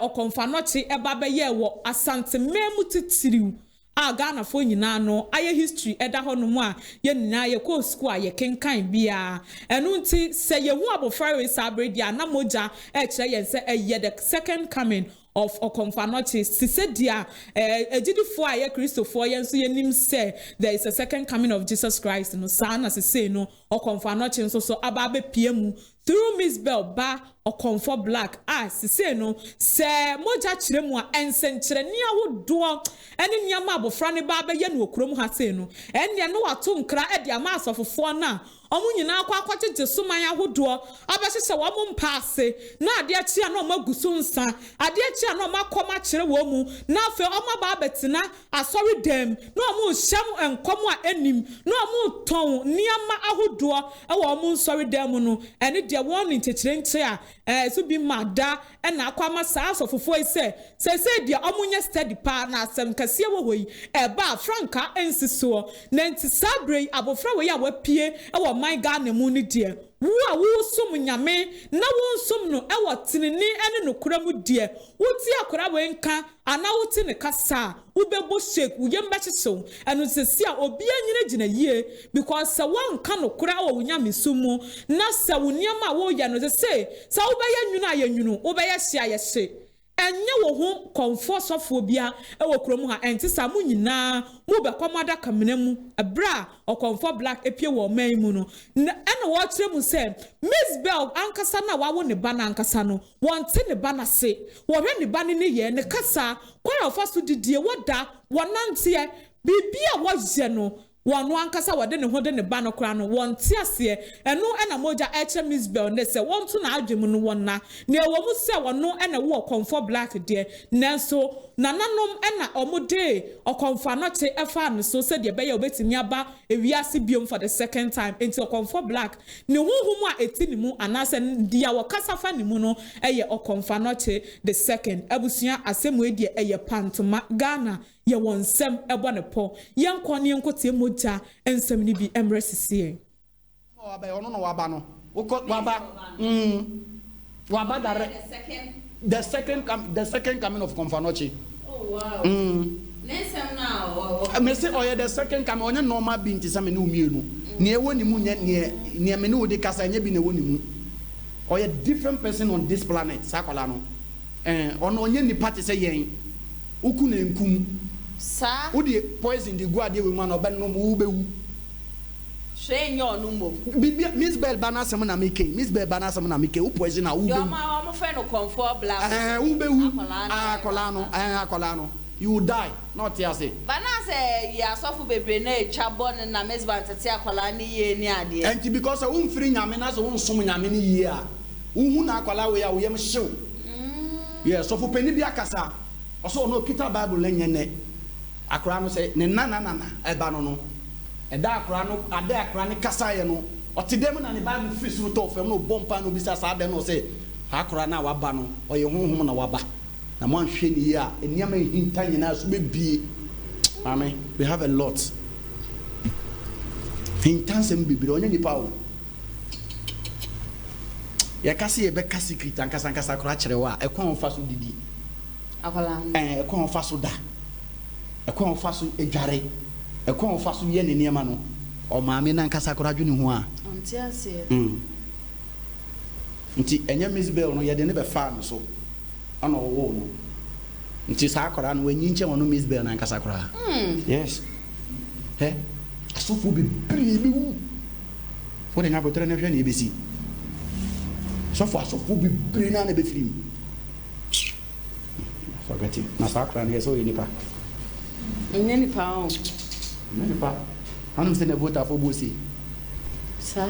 KOMFO ANOKYE eba be ye wo asante memu titiriw a Ghana fo nyina no aye history eda ho no mu a ye nyina ye ko school a ye kenkan bia enu nti se ye hu abofra we sabredi ana moja e kire ye se the second coming of Okomfanoche sise dia ejidifo aye Christopher yenso yenim say there is a second coming of Jesus Christ no sana sise no Okomfanoche nso so ababe piemu through MZBEL ba KOMFO black sise no se moja kiremu a ensenkyere ni ahodo ene niam abofra ne ba ye no okurom ha se no ene no wato nkra e dia ma asofofo na omu nyina akwakwagye suman ahodo abehye wo mpaase na ade achi na omagusu nsa ade achi na omakoma kire wo mu na afa omaba betina asori dem na omu hyem enkom a enim na omu ton niam ahodo e wo omu nsori dem no ene de won ntekire nche a so bi mada e na akwama saa asofofo ise se de omu nya steady pa na asem kase wo hoyi e ba franka ensiso na ntisabrei abofra we ya wapie e wo my God ne mu ni de wo a wo sum nyame na wo sum no e wo tinini ene no kura mu de wo ti akora we nka ana wo ti ne kasa wo bebo shake wo yem ba chiso eno sesi a obi anyine gina yie because se wo nka no kura wo nyame sumu na se wo niam a wo ya no se wo be ya nwunu ayanyunu wo be ya hia ye hye enye wo ho KOMFO sofobia e wo kromu ha entisa mu nyina mu be komada kamena mu ebra KOMFO black epie wo man mu no ene wo kire mu se MZBEL ankasa na wawo ne ba na ankasa no wonte ne ba na se wo hwe ne ba ne ye ne kasa kwara ofaso didie woda wonante bibia wo je no wonu ankasa wode ne ho de ne ba no kra no wonte ase eno ena moja eche MZBEL ne se wonto na adwemu no wonna na ewo mu se wono ena wo KOMFO black de nanso nananom ena omode Okomfanoche efa no so se de be ya obetimi aba ewiase biom for the second time into KOMFO black ne huhum a etini mu anase dia wo kasafa ne mu no eye Okomfanoche the second abusua asemu edie eye pantoma Ghana ye wonsem ebo ne po yenkọ ne yenkotie moja ensem ni bi emresisie Waba ono no waba no. Waba the second coming of Komfanoche. Oh wow. Nesem now. Me say the second coming onye normal bi ntisa me ne umienu. Ne ewo ni mu ne me ne wo de kasa nye bi ne wo ni mu. Oye different person on this planet sakola no. Ono onye ni party say yen. Uku na nkum. Sa Wo de poison the go ade we man oba no mu bewu. Shey nyo no mo. Bibia MZBEL bana sem na make. MZBEL bana sem na make. Wo poison na wo bewu. Yo ma omo fe no KOMFO black. Wo bewu. Akola no. You die. Not here say. Bana say ya sofu bebre na etwa bon na MZBEL tete akola ni ye ni ade. And because wo mfiri nyame na so wo nsom nyame ni ye a. Wo hu na akola we ya wo yem hyew. Yeah, so for penny bi akasa. Also no Peter Bible lenye ne. Akra no say ne na eba no no. Eda akra no ade akra ne kasa ye no. Otidem na ne Bible free so to fam no bompa no bisa sa de no say akra na waba no oye honhom na waba. Na mo anhwe ni ya eniam ehinta nyina so be bie. Amen. We have a lot. Hintansem bibire onye nipa o. Ya kasi ye be kasi krita nkasa kora kyerewa ekwan fa so didi Akola ekwan fa so da ekwan fa so edware ekwan fa so ye ne niema no o maame na nkasa kora dwene ho a onti ase nti enye MZBEL no ye de ne be fa no so ana wo no nti sa kora no wanyi nche wono MZBEL na nkasa kora yes he asofu bi wu wo de nya botre ne hwe na ebesi so far so fu bi brain na be film forget it na sakra na so yenipa anum se ne vote for bosi sa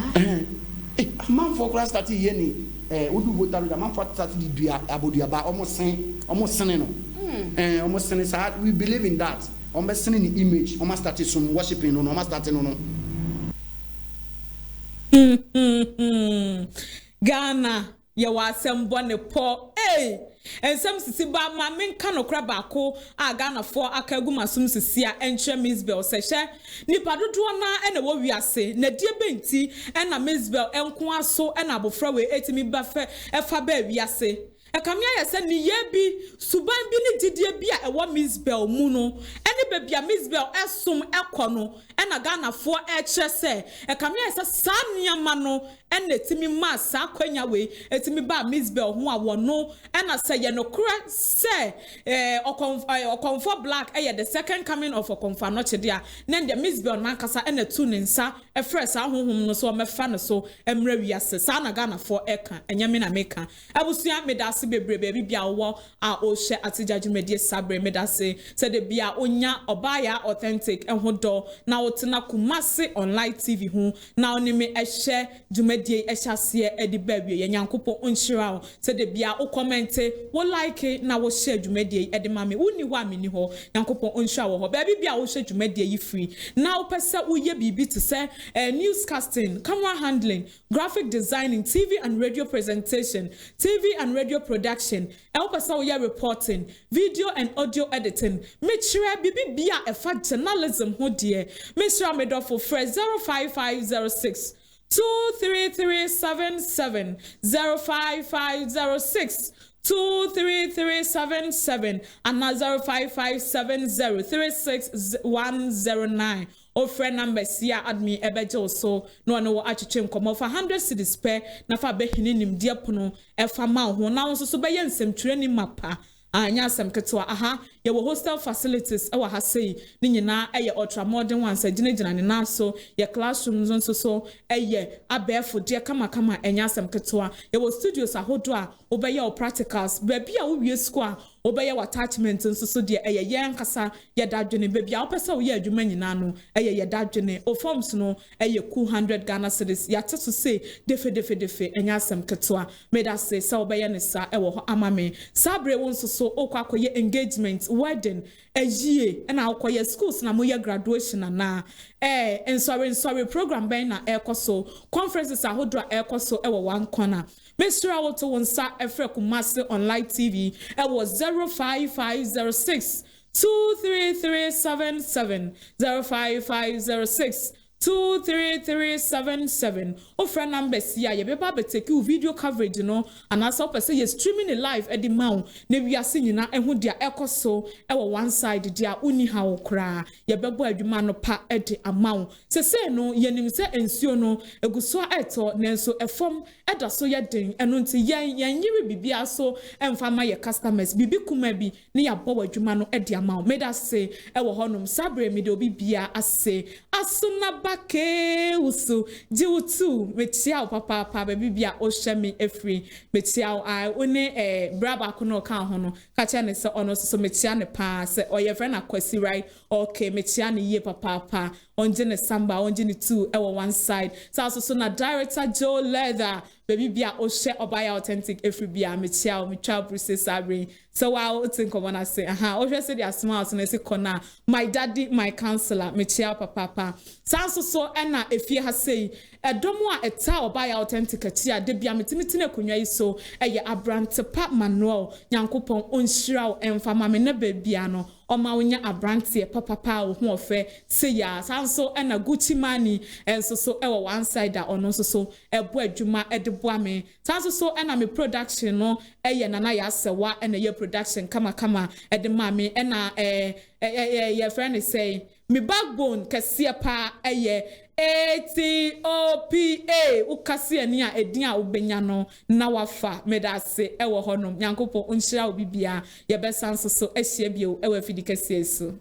man for class start here ni we do vote alo man for start di dua abodua ba omo sen no omo sen sa we believe in that omo sen ni image omo start some worshiping no omo start no Ghana ya wasembo ne po ensem sisi ba ma menka no kra baako a Ghana fo akagu masum sisi a enche MZBEL sehye nipa dodo na ene wo wiase na die benti ena MZBEL enko aso ena abofra we etimi ba fe efa ba wiase ekamia yese ni ye bi suban bi ni didie bi a ewo MZBEL mu no ene ba bia MZBEL esom ekono ena Ghana fo eche se ekamia yese saniama no ene etimi ma sa kwanya we etimi ba MZBEL ho a wono ena se ye nokura se KOMFO black the second coming of KOMFO no chede a na the MZBEL man kasa ena tu ne nsa fresh ahohom no so mefa no so emra wiase sa na Ghana for eka enyame na meka abusua medase bebrebe bibia wo a o hye atijajumedie sabre medase se de bia onya obaya authentic ehodo na wotena Kumasi online TV ho na onime ehye dwumedie ehyase edi bawie yanyankopon onhyira se de bia o comment wo like na wo share dwumedie edi mame uni ho amini ho yankopon onhyira wo ho ba bibia wo share dwumedie yi free na wo pese wo ye bibi to say newscasting, camera handling, graphic designing, TV and radio presentation, TV and radio production, help us out here reporting, video and audio editing. Make sure bibi bia efa journalism ho dear. Make sure me do for fresh 05506 23377 05506 23377 and 05570361109. O friend number sia admin ebeje so no no achiche nkomo for 100 cedis per na fa behini nim dia pono e fa ma ho na so be yensem twere ni mapa anya asem ketewa aha ye wo hostel facilities e wa ha sei ni nyina e ye ultra modern ones agina ne na so ye classrooms nso so e ye abefo de kama enya asem ketewa ye wo studios ahodo a obeye o practicals ba bia wo wie school a obeye attachment nso so de e ye yankasa ye dadwene ba bia opese wo ye adwuma nyina no e ye dadwene o forms no e ye 200 Ghana cedis ya teso say defe enya asem ketewa me da say se obeye ne sa e wo amame sabre won so okwa akoye engagement wedding ejie na akoye schools na moye graduation na and sorry program ben na ekoso conferences ahodo ekoso e wo one corner Mr. Auto wonsa efre Kumasi online TV e was 05506 23377 05506 23377 offer numbers here ye beba betake video coverage no and as up say you streaming it live at the mount na we are seeing na ehu dia ekoso e wo one side dia uni ha wo kra ye bebo adwuma no pa e de amount se no ye nim se ensuo no eguso eto nenso efom eda so ye den eno nti yen yiri bibia so emfa ma ye customers bibi kuma bi ne ya bo adwuma no e de amount me da say e wo honom sabre me de obi bia ase asuna ke usu jiutu metia papa baby bia o shemi efri metia I one braba kono kan ho no ka che ne se ono so metia ne pa se oye friend akwasi right okay metia ne ye papa onje ne samba onje ne two e one side so na director Joe Leather baby bia o she obaya authentic efri bia metia me twa bruce sabre so wow think of wanna say o say they are smart na say corner my daddy my counselor metia papa so ena efie ha sei edomo a eta obaya authentic atia de bia metimiti na konwa yi so eye abrante pa manuel nyankopon onhyira emfa ma me na bebia no oma wonya abrante papa wo ho ofe say ya sanso ena gucci money enso so e one side da ono so ebo adwuma e de boa me sanso so ena me production no eye nana ya sewa ena ye production kama e de ma me ena ye friend say me backbone kese pa eye ATOPA ukasi ani a edin a ubenya no na wafa medase e wo honom nyankopon onhyira obibia ye besanso so ehia bio e wa fidi kase so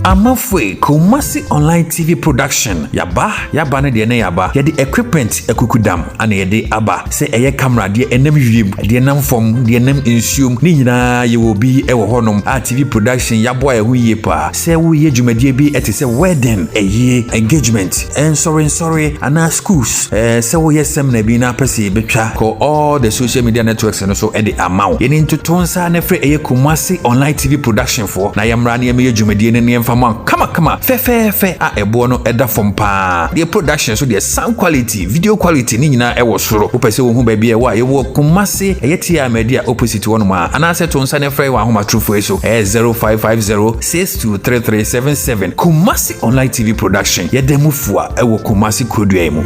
Amafwe Kumasi online TV production yaba ne de ne yaba ye de equipment ekukudam ana ye de aba se eye camera de enam wiem de nam fom de enam ensuom ni nyina ye wo bi e wo honom a TV production yabo ye hu ye pa se wo ye dwumadie bi etese wedding eye engagement and sorry ana schools se wo ye seminar bi na pese betwa ko all the social media networks no so e de amaw ye ni ntotonsa na fre eye Kumasi online TV production for na yamra na ye dwumadie ne Kama fe a ebo no eda from pa the production so the sound quality video quality ni nyina e wo soro wo pese wo hu ba bia wa ye wo Kumasi eyetia media opposite one ma ana se to nsa ne frɛ wa homa trufo so 0550623377 Kumasi online TV production ye demufua e wo Kumasi kodua mu